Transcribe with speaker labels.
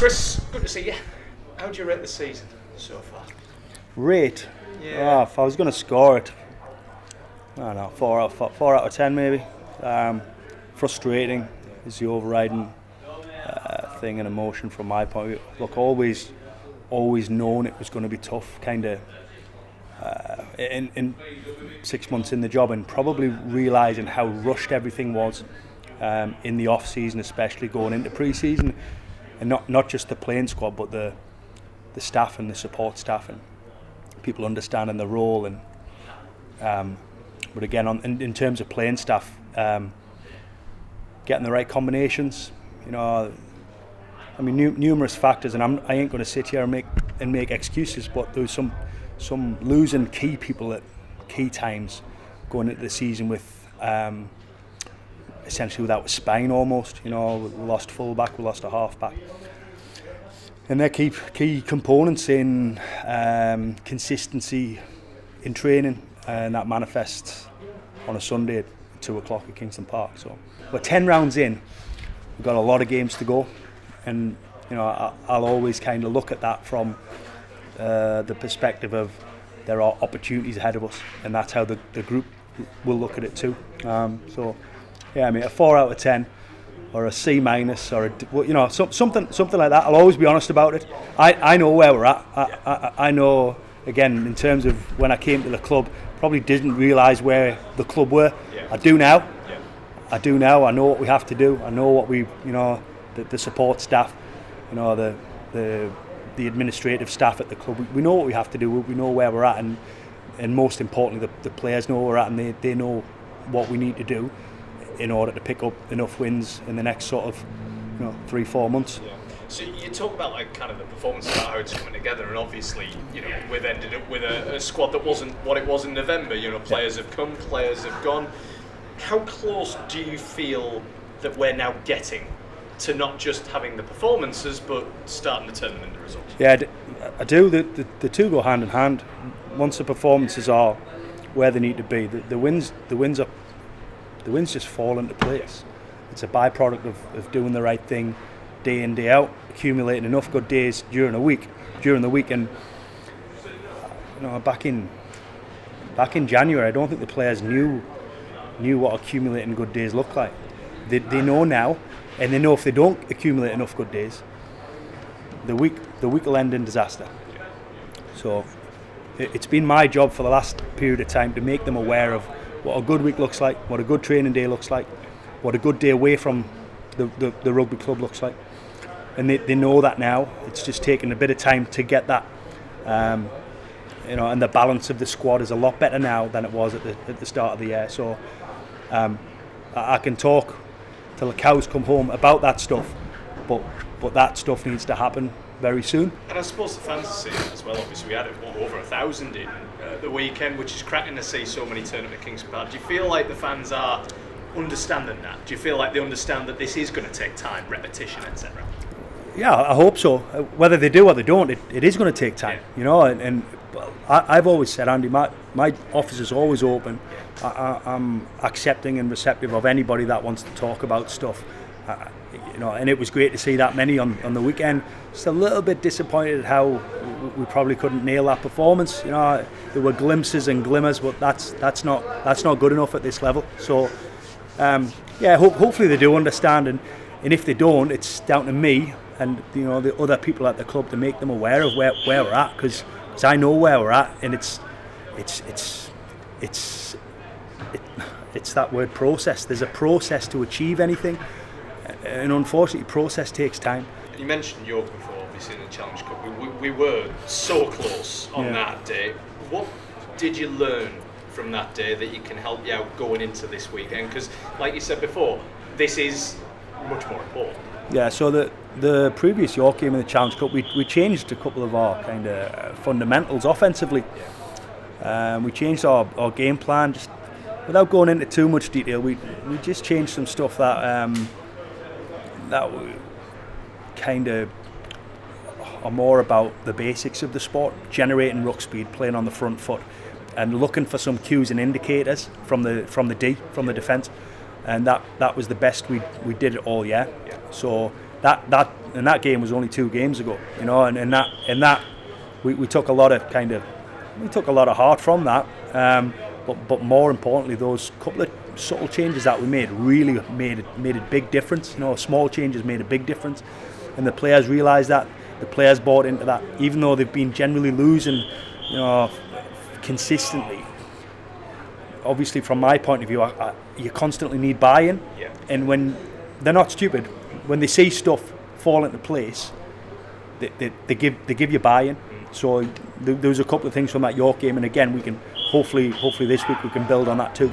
Speaker 1: Chris, good to see you. How do you rate the season so far?
Speaker 2: Rate?
Speaker 1: Yeah.
Speaker 2: Oh, if I was going to score it, I don't know, 4 out of 10 maybe. Frustrating is the overriding thing and emotion from my point of view. Look, always known it was going to be tough, kind of in 6 months in the job, and probably realising how rushed everything was in the off season, especially going into pre-season, and not just the playing squad, but the staff and the support staff and people understanding the role. And but again, in terms of playing staff, getting the right combinations, I mean, numerous factors, and I ain't going to sit here and make excuses, but there was some losing key people at key times going into the season with essentially without a spine almost. We lost full-back, we lost a half-back. And they're key components in consistency in training, and that manifests on a Sunday at 2 o'clock at Kingston Park. So we're 10 rounds in, we've got a lot of games to go, and I'll always kind of look at that from the perspective of there are opportunities ahead of us, and that's how the group will look at it too. So yeah, I mean, a 4 out of 10 or a C minus or something like that. I'll always be honest about it. I know where we're at. I know, again, in terms of when I came to the club, probably didn't realise where the club were.
Speaker 1: Yeah.
Speaker 2: I do now.
Speaker 1: Yeah.
Speaker 2: I do now. I know what we have to do. I know what the support staff, the administrative staff at the club. We know what we have to do. We know where we're at, and most importantly, the players know where we're at, and they know what we need to do in order to pick up enough wins in the next sort of 3-4 months.
Speaker 1: Yeah. So you talk about kind of the performance of how it's coming together, and obviously we've ended up with a squad that wasn't what it was in November. Players have come, players have gone. How close do you feel that we're now getting to not just having the performances, but starting to turn them into results?
Speaker 2: Yeah, I do. The two go hand in hand. Once the performances are where they need to be, the wins just fall into place. It's a byproduct of doing the right thing day in, day out, accumulating enough good days during the week, and back in January, I don't think the players knew what accumulating good days looked like. They know now, and they know if they don't accumulate enough good days, the week will end in disaster. So it's been my job for the last period of time to make them aware of what a good week looks like, what a good training day looks like, what a good day away from the rugby club looks like. And they know that now. It's just taken a bit of time to get that. And the balance of the squad is a lot better now than it was at the start of the year. So I can talk till the cows come home about that stuff, but that stuff needs to happen very soon.
Speaker 1: And I suppose the fans are seeing it as well. Obviously, we had over 1,000 in the weekend, which is cracking to see so many turn up at Kingston Park. Do you feel like the fans are understanding that? Do you feel like they understand that this is going to take time, repetition, etc.?
Speaker 2: Yeah, I hope so. Whether they do or they don't, it is going to take time.
Speaker 1: Yeah.
Speaker 2: And I've always said, Andy, my office is always open. I'm accepting and receptive of anybody that wants to talk about stuff. And it was great to see that many on the weekend. Just a little bit disappointed at how we probably couldn't nail that performance. There were glimpses and glimmers, but that's not good enough at this level. So hopefully they do understand, and if they don't, it's down to me and the other people at the club to make them aware of where we're at, because I know where we're at, and it's that word process. There's a process to achieve anything, and unfortunately process takes time.
Speaker 1: You mentioned York before, obviously in the Challenge Cup. We were so close on that day. What did you learn from that day that you can help you out going into this weekend? Because like you said before, this is much more important.
Speaker 2: Yeah, so the previous York game in the Challenge Cup, we changed a couple of our kind of fundamentals offensively. We changed our game plan, just without going into too much detail. We just changed some stuff that kind of are more about the basics of the sport, generating ruck speed, playing on the front foot, and looking for some cues and indicators from the defence. And that was the best we did it all year. So that game was only 2 games ago, you know, and that we took a lot of heart from that, but more importantly, those couple of subtle changes that we made really made a big difference. You know, small changes made a big difference, and the players realised that. The players bought into that, even though they've been generally losing, you know, consistently. Obviously, from my point of view, you constantly need buy-in, and when they're not stupid, when they see stuff fall into place, they give you buy-in. So there was a couple of things from that York game, and again, we can hopefully this week we can build on that too.